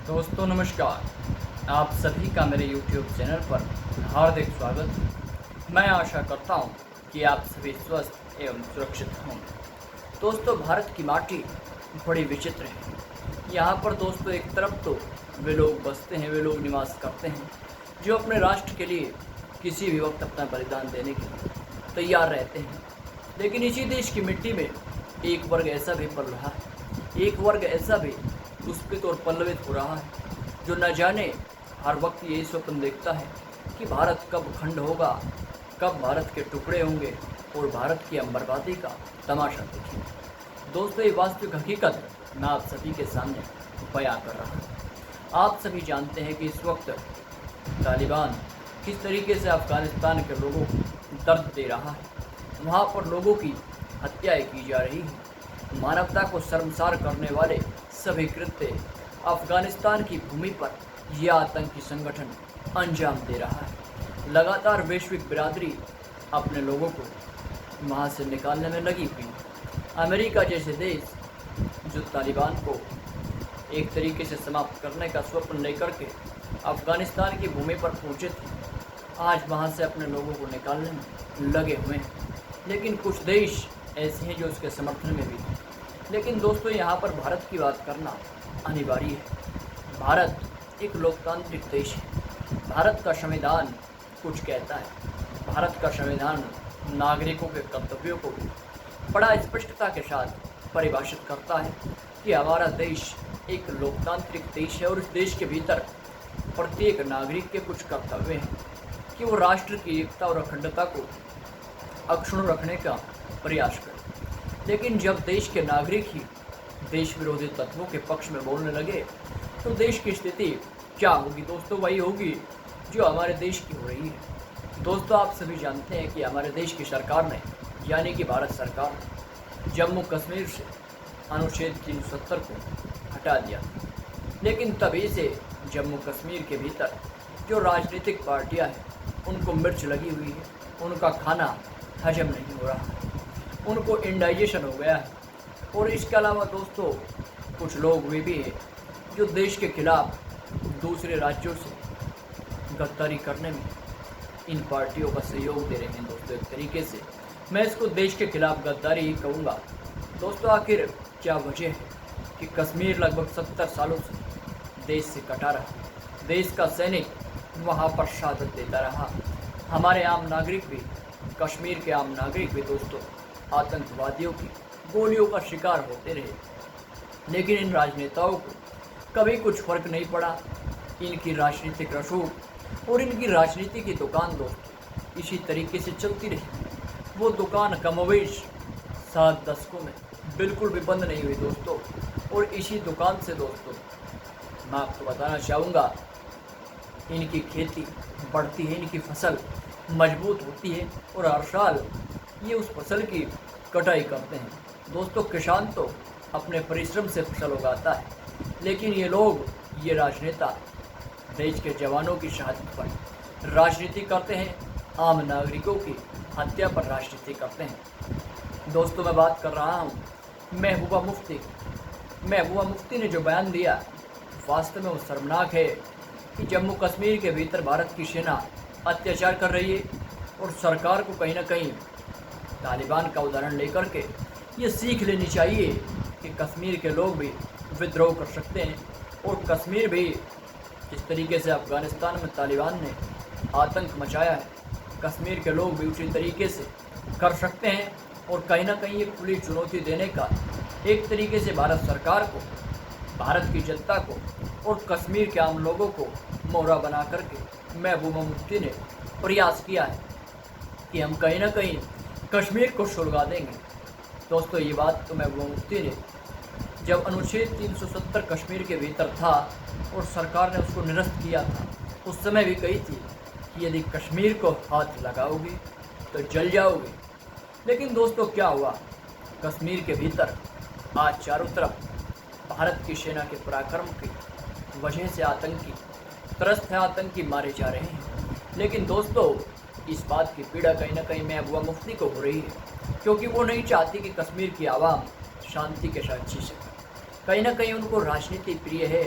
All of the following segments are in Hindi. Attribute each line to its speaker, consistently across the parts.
Speaker 1: दोस्तों नमस्कार। आप सभी का मेरे YouTube चैनल पर हार्दिक स्वागत। मैं आशा करता हूं कि आप सभी स्वस्थ एवं सुरक्षित होंगे। दोस्तों, भारत की माटी बड़ी विचित्र है। यहाँ पर दोस्तों एक तरफ तो वे लोग बसते हैं, वे लोग निवास करते हैं जो अपने राष्ट्र के लिए किसी भी वक्त अपना बलिदान देने के लिए तैयार रहते हैं। लेकिन इसी देश की मिट्टी में एक वर्ग ऐसा भी पल रहा है, एक वर्ग ऐसा भी पुष्पित और पल्लवित हो रहा है जो न जाने हर वक्त यही स्वप्न देखता है कि भारत कब खंड होगा, कब भारत के टुकड़े होंगे और भारत की हम बर्बादी का तमाशा देखेंगे। दोस्तों, ये वास्तविक हकीकत मैं आप सभी के सामने बयां कर रहा हूँ। आप सभी जानते हैं कि इस वक्त तालिबान किस तरीके से अफ़गानिस्तान के लोगों को दर्द दे रहा है। वहाँ पर लोगों की हत्याएं की जा रही हैं। मानवता को शर्मसार करने वाले सभी कृत्य अफ़गानिस्तान की भूमि पर यह आतंकी संगठन अंजाम दे रहा है। लगातार वैश्विक बिरादरी अपने लोगों को वहाँ से निकालने में लगी हुई है। अमेरिका जैसे देश जो तालिबान को एक तरीके से समाप्त करने का स्वप्न लेकर के अफ़गानिस्तान की भूमि पर पहुँचे थे, आज वहाँ से अपने लोगों को निकालने में लगे हुए हैं। लेकिन कुछ देश ऐसे हैं जो उसके समर्थन में भी हैं। लेकिन दोस्तों, यहाँ पर भारत की बात करना अनिवार्य है। भारत एक लोकतांत्रिक देश है। भारत का संविधान कुछ कहता है। भारत का संविधान नागरिकों के कर्तव्यों को बड़ा स्पष्टता के साथ परिभाषित करता है कि हमारा देश एक लोकतांत्रिक देश है और इस देश के भीतर प्रत्येक नागरिक के कुछ कर्तव्य हैं कि वो राष्ट्र की एकता और अखंडता को अक्षुण्ण रखने का प्रयास करें। लेकिन जब देश के नागरिक ही देश विरोधी तत्वों के पक्ष में बोलने लगे तो देश की स्थिति क्या होगी? दोस्तों, वही होगी जो हमारे देश की हो रही है। दोस्तों, आप सभी जानते हैं कि हमारे देश की सरकार ने, यानी कि भारत सरकार ने जम्मू कश्मीर से अनुच्छेद 370 को हटा दिया। लेकिन तभी से जम्मू कश्मीर के भीतर जो राजनीतिक पार्टियां हैं उनको मिर्च लगी हुई है, उनका खाना हजम नहीं हो रहा है, उनको इंडाइजेशन हो गया है। और इसके अलावा दोस्तों कुछ लोग वे भी हैं जो देश के खिलाफ दूसरे राज्यों से गद्दारी करने में इन पार्टियों का सहयोग दे रहे हैं। दोस्तों, एक तरीके से मैं इसको देश के खिलाफ गद्दारी ही कहूँगा। दोस्तों, आखिर क्या वजह है कि कश्मीर लगभग 70 सालों से देश से कटा रहा, देश का सैनिक वहाँ पर शहादत देता रहा, हमारे आम नागरिक भी, कश्मीर के आम नागरिक भी दोस्तों आतंकवादियों की गोलियों का शिकार होते रहे। लेकिन इन राजनेताओं को कभी कुछ फर्क नहीं पड़ा। इनकी राजनीतिक रसूख और इनकी राजनीति की दुकान दोस्तों इसी तरीके से चलती रही। वो दुकान कमोवेश 7 दशकों में बिल्कुल भी बंद नहीं हुई दोस्तों। और इसी दुकान से दोस्तों मैं आपको बताना चाहूँगा, इनकी खेती बढ़ती है, इनकी फसल मजबूत होती है और हर साल ये उस फसल की कटाई करते हैं। दोस्तों, किसान तो अपने परिश्रम से फसल उगाता है, लेकिन ये लोग, ये राजनेता देश के जवानों की शहादत पर राजनीति करते हैं, आम नागरिकों की हत्या पर राजनीति करते हैं। दोस्तों, मैं बात कर रहा हूँ महबूबा मुफ्ती ने जो बयान दिया वास्तव में वो शर्मनाक है कि जम्मू कश्मीर के भीतर भारत की सेना अत्याचार कर रही है और सरकार को कहीं ना कहीं तालिबान का उदाहरण लेकर के ये सीख लेनी चाहिए कि कश्मीर के लोग भी विद्रोह कर सकते हैं और कश्मीर भी जिस तरीके से अफ़गानिस्तान में तालिबान ने आतंक मचाया है, कश्मीर के लोग भी उसी तरीके से कर सकते हैं। और कहीं ना कहीं ये खुली चुनौती देने का एक तरीके से भारत सरकार को, भारत की जनता को और कश्मीर के आम लोगों को मोहरा बना करके महबूबा मुफ्ती ने प्रयास किया है कि हम कहीं ना कहीं कश्मीर को सुलगा देंगे। दोस्तों, ये बात तो महबूबा मुफ्ती ने जब अनुच्छेद 370 कश्मीर के भीतर था और सरकार ने उसको निरस्त किया था, उस समय भी कही थी कि यदि कश्मीर को हाथ लगाओगे तो जल जाओगे। लेकिन दोस्तों, क्या हुआ? कश्मीर के भीतर आज चारों तरफ भारत की सेना के पराक्रम की वजह से आतंकी त्रस्त है, आतंकी मारे जा रहे हैं। लेकिन दोस्तों, इस बात की पीड़ा कहीं ना कहीं महबूबा मुफ्ती को हो रही है, क्योंकि वो नहीं चाहती कि कश्मीर की आवाम शांति के साथ जी सके। कहीं ना कहीं उनको राजनीति प्रिय है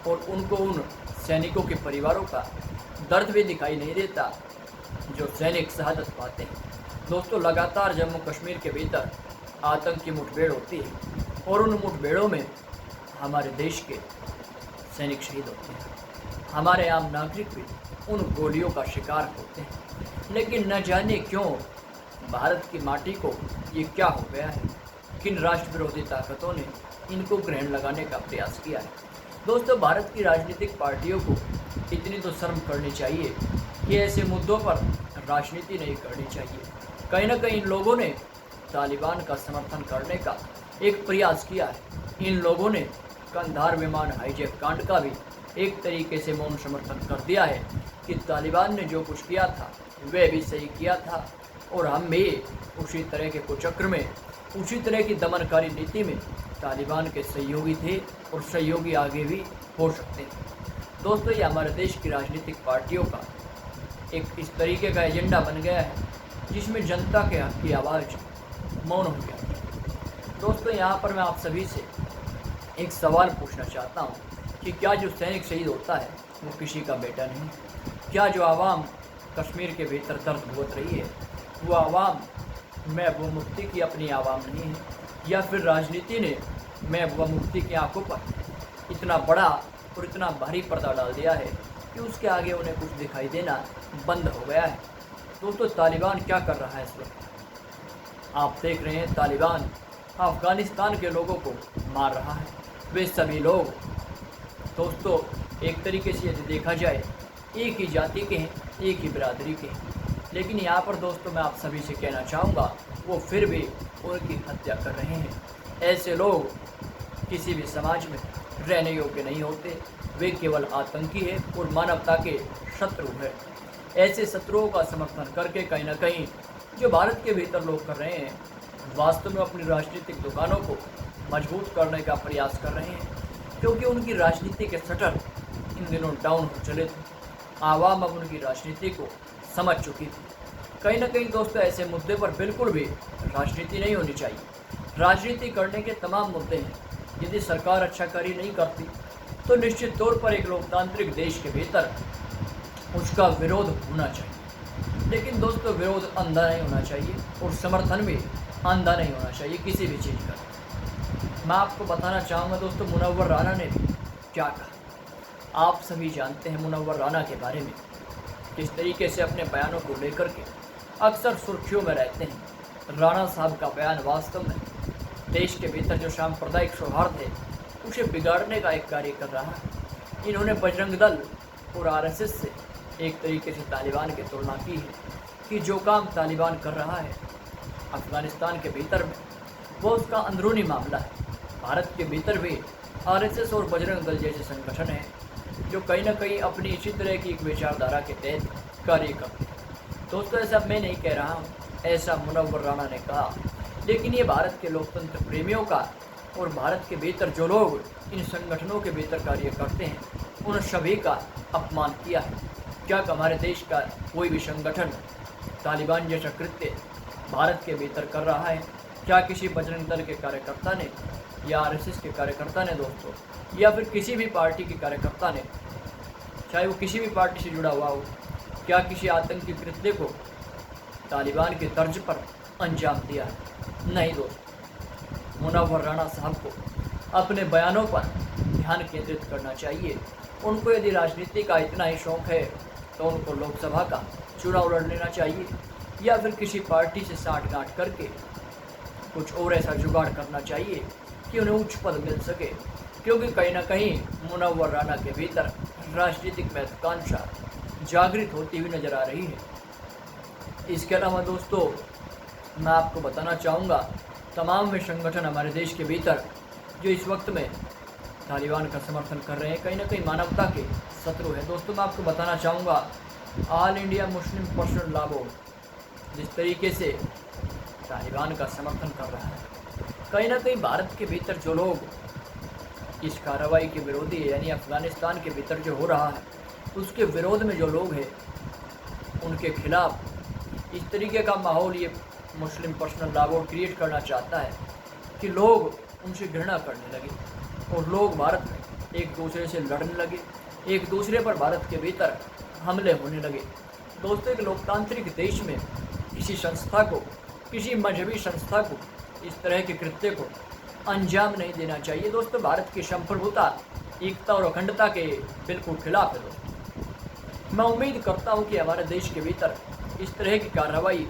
Speaker 1: और उनको उन सैनिकों के परिवारों का दर्द भी दिखाई नहीं देता जो सैनिक शहादत पाते हैं। दोस्तों, लगातार जम्मू कश्मीर के भीतर आतंक की मुठभेड़ होती है और उन मुठभेड़ों में हमारे देश के सैनिक शहीद होते हैं। हमारे आम नागरिक भी उन गोलियों का शिकार होते हैं। लेकिन न जाने क्यों भारत की माटी को ये क्या हो गया है, किन राष्ट्र विरोधी ताकतों ने इनको ग्रहण लगाने का प्रयास किया है। दोस्तों, भारत की राजनीतिक पार्टियों को इतनी तो शर्म करनी चाहिए कि ऐसे मुद्दों पर राजनीति नहीं करनी चाहिए। कहीं ना कहीं इन लोगों ने तालिबान का समर्थन करने का एक प्रयास किया है। इन लोगों ने कंधार विमान हाईजैक कांड का भी एक तरीके से मौन समर्थन कर दिया है कि तालिबान ने जो कुछ किया था वह भी सही किया था और हम भी उसी तरह के कुचक्र में, उसी तरह की दमनकारी नीति में तालिबान के सहयोगी थे और सहयोगी आगे भी हो सकते हैं। दोस्तों, ये हमारे देश की राजनीतिक पार्टियों का एक इस तरीके का एजेंडा बन गया है जिसमें जनता के हक की आवाज़ मौन हो गया है। दोस्तों, यहाँ पर मैं आप सभी से एक सवाल पूछना चाहता हूँ कि क्या जो सैनिक शहीद होता है वो किसी का बेटा नहीं? क्या जो आवाम कश्मीर के भीतर दर्द भुगत रही है वो आवाम महबूबा मुफ्ती की अपनी आवाम नहीं है, या फिर राजनीति ने महबूबा मुफ्ती की आंखों पर इतना बड़ा और इतना भारी पर्दा डाल दिया है कि उसके आगे उन्हें कुछ दिखाई देना बंद हो गया है। दोस्तों, तालिबान क्या कर रहा है इस वक्त? आप देख रहे हैं तालिबान अफ़गानिस्तान के लोगों को मार रहा है। वे सभी लोग दोस्तों एक तरीके से यदि देखा जाए एक ही जाति के हैं, एक ही बिरादरी के हैं, लेकिन यहाँ पर दोस्तों मैं आप सभी से कहना चाहूँगा वो फिर भी उनकी हत्या कर रहे हैं। ऐसे लोग किसी भी समाज में रहने योग्य नहीं होते, वे केवल आतंकी है और मानवता के शत्रु है। ऐसे शत्रुओं का समर्थन करके कहीं ना कहीं जो भारत के भीतर लोग कर रहे हैं वास्तव में अपनी राजनीतिक दुकानों को मजबूत करने का प्रयास कर रहे हैं, क्योंकि उनकी राजनीति के शटर इन दिनों डाउन हो चले थे। आवाम अब उनकी राजनीति को समझ चुकी थी। कहीं ना कहीं दोस्तों ऐसे मुद्दे पर बिल्कुल भी राजनीति नहीं होनी चाहिए। राजनीति करने के तमाम मुद्दे हैं, यदि सरकार अच्छा कार्य नहीं करती तो निश्चित तौर पर एक लोकतांत्रिक देश के भीतर उसका विरोध होना चाहिए। लेकिन दोस्तों विरोध अंधा नहीं होना चाहिए और समर्थन भी अंधा नहीं होना चाहिए किसी भी चीज़ का। मैं आपको बताना चाहूँगा दोस्तों मुनव्वर राना ने भी क्या कहा। आप सभी जानते हैं मुनव्वर राना के बारे में, किस तरीके से अपने बयानों को लेकर के अक्सर सुर्खियों में रहते हैं। राणा साहब का बयान वास्तव में देश के भीतर जो सांप्रदायिक सौहार्द है उसे बिगाड़ने का एक कार्य कर रहा है। इन्होंने बजरंग दल और आरएसएस से एक तरीके से तालिबान की तुलना की है कि जो काम तालिबान कर रहा है अफ़गानिस्तान के भीतर में वो उसका अंदरूनी मामला है। भारत के भीतर भी आरएसएस और बजरंग दल जैसे संगठन हैं जो कहीं ना कहीं अपनी इसी तरह की एक विचारधारा के तहत कार्य करते हैं। दोस्तों ऐसा मैं नहीं कह रहा हूँ, ऐसा मुनव्वर राणा ने कहा, लेकिन ये भारत के लोकतंत्र प्रेमियों का और भारत के भीतर जो लोग इन संगठनों के भीतर कार्य करते हैं उन सभी का अपमान किया है। क्या हमारे देश का कोई भी संगठन तालिबान जैसा कृत्य भारत के भीतर कर रहा है? क्या किसी बजरंग दल के कार्यकर्ता ने या आरएसएस के कार्यकर्ता ने दोस्तों, या फिर किसी भी पार्टी के कार्यकर्ता ने, चाहे वो किसी भी पार्टी से जुड़ा हुआ हो, क्या किसी आतंकी कृत्य को तालिबान के तर्ज पर अंजाम दिया है? नहीं दोस्तों, मुनव्वर राणा साहब को अपने बयानों पर ध्यान केंद्रित करना चाहिए। उनको यदि राजनीति का इतना ही शौक है तो उनको लोकसभा का चुनाव लड़ लेना चाहिए या फिर किसी पार्टी से साठगांठ करके कुछ और ऐसा जुगाड़ करना चाहिए कि उन्हें उच्च पद मिल सके, क्योंकि कहीं ना कहीं मुनव्वर राणा के भीतर राजनीतिक महत्वाकांक्षा जागृत होती हुई नजर आ रही है। इसके अलावा दोस्तों मैं आपको बताना चाहूँगा तमाम वे संगठन हमारे देश के भीतर जो इस वक्त में तालिबान का समर्थन कर रहे हैं कहीं ना कहीं मानवता के शत्रु है। दोस्तों मैं आपको बताना चाहूँगा all India Muslim personal law board जिस तरीके से तालिबान का समर्थन कर रहा है, कहीं ना कहीं भारत के भीतर जो लोग इस कार्रवाई के विरोधी है, यानी अफ़गानिस्तान के भीतर जो हो रहा है उसके विरोध में जो लोग हैं उनके खिलाफ इस तरीके का माहौल ये मुस्लिम पर्सनल लॉ बोर्ड क्रिएट करना चाहता है कि लोग उनसे घृणा करने लगे और लोग भारत में एक दूसरे से लड़ने लगे, एक दूसरे पर भारत के भीतर हमले होने लगे। दोस्तों, एक लोकतांत्रिक देश में किसी संस्था को, किसी मजहबी संस्था को इस तरह के कृत्य को अंजाम नहीं देना चाहिए। दोस्तों, भारत की संप्रभुता, एकता और अखंडता के बिल्कुल खिलाफ है। दोस्तों, मैं उम्मीद करता हूं कि हमारे देश के भीतर इस तरह की कार्रवाई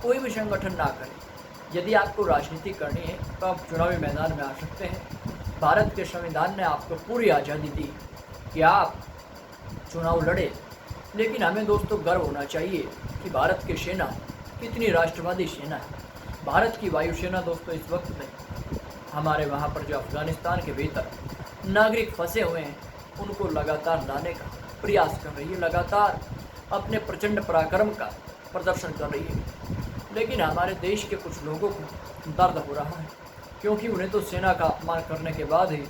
Speaker 1: कोई भी संगठन ना करे। यदि आपको राजनीति करनी है तो आप चुनावी मैदान में आ सकते हैं। भारत के संविधान ने आपको पूरी आज़ादी दी कि आप चुनाव लड़े, लेकिन हमें दोस्तों गर्व होना चाहिए कि भारत की सेना कितनी राष्ट्रवादी सेना है। भारत की वायुसेना दोस्तों इस वक्त में हमारे वहाँ पर जो अफगानिस्तान के भीतर नागरिक फंसे हुए हैं उनको लगातार लाने का प्रयास कर रही है, लगातार अपने प्रचंड पराक्रम का प्रदर्शन कर रही है। लेकिन हमारे देश के कुछ लोगों को दर्द हो रहा है, क्योंकि उन्हें तो सेना का अपमान करने के बाद ही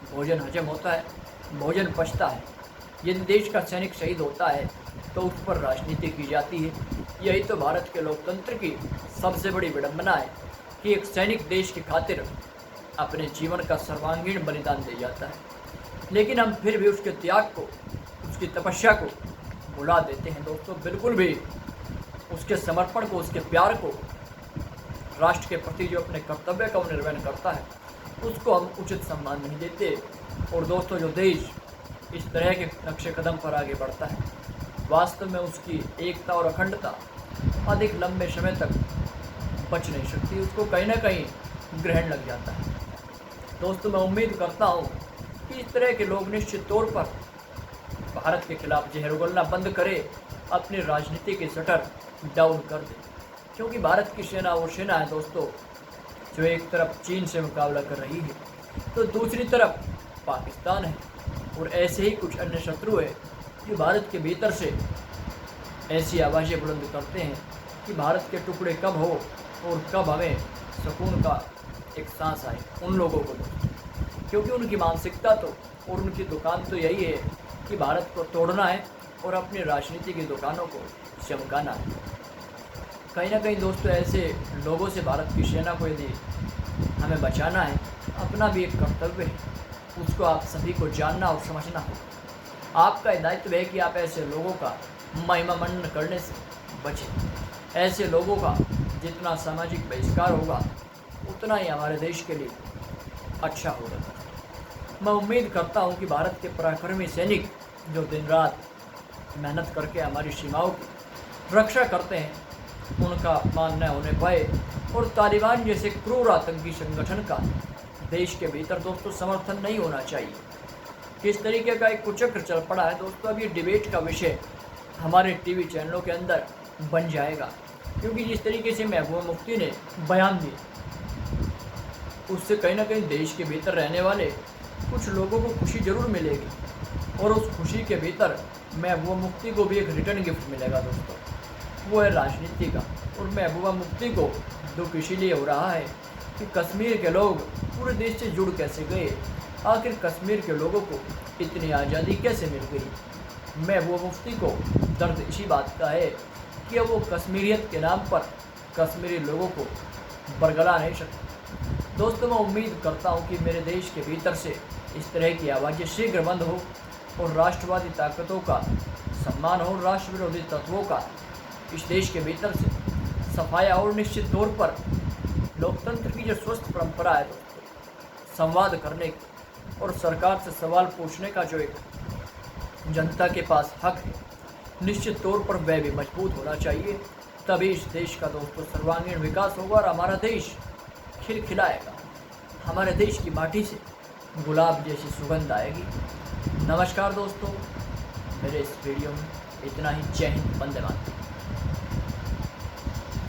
Speaker 1: भोजन हजम होता है, भोजन पचता है। यदि देश का सैनिक शहीद होता है तो उस पर राजनीति की जाती है। यही तो भारत के लोकतंत्र की सबसे बड़ी विडंबना है कि एक सैनिक देश की खातिर अपने जीवन का सर्वांगीण बलिदान दे जाता है, लेकिन हम फिर भी उसके त्याग को, उसकी तपस्या को भुला देते हैं। दोस्तों, बिल्कुल भी उसके समर्पण को, उसके प्यार को, राष्ट्र के प्रति जो अपने कर्तव्य का निर्वहन करता है उसको हम उचित सम्मान नहीं देते। और दोस्तों, जो देश इस तरह के नक्शे कदम पर आगे बढ़ता है, वास्तव में उसकी एकता और अखंडता अधिक लंबे समय तक बच नहीं सकती, उसको कहीं ना कहीं ग्रहण लग जाता है। दोस्तों, मैं उम्मीद करता हूँ कि इस तरह के लोग निश्चित तौर पर भारत के खिलाफ जहर उगलना बंद करे, अपनी राजनीति के शटर डाउन कर दे, क्योंकि भारत की सेना वो सेना है दोस्तों जो एक तरफ चीन से मुकाबला कर रही है तो दूसरी तरफ पाकिस्तान है, और ऐसे ही कुछ अन्य शत्रु है जो भारत के भीतर से ऐसी आवाज़ें बुलंद करते हैं कि भारत के टुकड़े कब हो और कब हमें सुकून का एक सांस आए उन लोगों को, क्योंकि उनकी मानसिकता तो और उनकी दुकान तो यही है कि भारत को तोड़ना है और अपनी राजनीति की दुकानों को चमकाना है। कहीं ना कहीं दोस्तों, ऐसे लोगों से भारत की सेना को यदि हमें बचाना है, अपना भी एक कर्तव्य है, उसको आप सभी को जानना और समझना होगा। आपका दायित्व है कि आप ऐसे लोगों का महिमामंडन करने से बचें। ऐसे लोगों का जितना सामाजिक बहिष्कार होगा उतना ही हमारे देश के लिए अच्छा होगा। मैं उम्मीद करता हूं कि भारत के पराक्रमी सैनिक जो दिन रात मेहनत करके हमारी सीमाओं की रक्षा करते हैं, उनका अपमान न होने पाए और तालिबान जैसे क्रूर आतंकी संगठन का देश के भीतर दोस्तों समर्थन नहीं होना चाहिए। किस तरीके का एक कुचक्र चल पड़ा है दोस्तों, अब ये डिबेट का विषय हमारे टीवी चैनलों के अंदर बन जाएगा, क्योंकि जिस तरीके से महबूबा मुफ्ती ने बयान दिया उससे कहीं ना कहीं देश के भीतर रहने वाले कुछ लोगों को खुशी जरूर मिलेगी, और उस खुशी के भीतर महबूबा मुफ्ती को भी एक रिटर्न गिफ्ट मिलेगा दोस्तों, वो है राजनीति का। और महबूबा मुफ्ती को दुख इसीलिए हो रहा है कि कश्मीर के लोग पूरे देश से जुड़ कैसे गए, आखिर कश्मीर के लोगों को इतनी आज़ादी कैसे मिल गई। महबूबा मुफ्ती को दर्द इसी बात का है कि अब वो कश्मीरियत के नाम पर कश्मीरी लोगों को बरगला नहीं सकते। दोस्तों, मैं उम्मीद करता हूँ कि मेरे देश के भीतर से इस तरह की आवाज़ें शीघ्र बंद हो और राष्ट्रवादी ताकतों का सम्मान हो, राष्ट्र विरोधी तत्वों का इस देश के भीतर से सफाया और निश्चित तौर पर लोकतंत्र की जो स्वस्थ परंपरा है दोस्तों, संवाद करने की और सरकार से सवाल पूछने का जो एक जनता के पास हक है, निश्चित तौर पर वह भी मजबूत होना चाहिए। तभी इस देश का दोस्तों सर्वांगीण विकास होगा और हमारा देश खिलखिलाएगा। हमारे देश की माटी से गुलाब जैसी सुगंध आएगी। नमस्कार दोस्तों, मेरे इस वीडियो में इतना ही। जय हिंद, वंदे मातरम।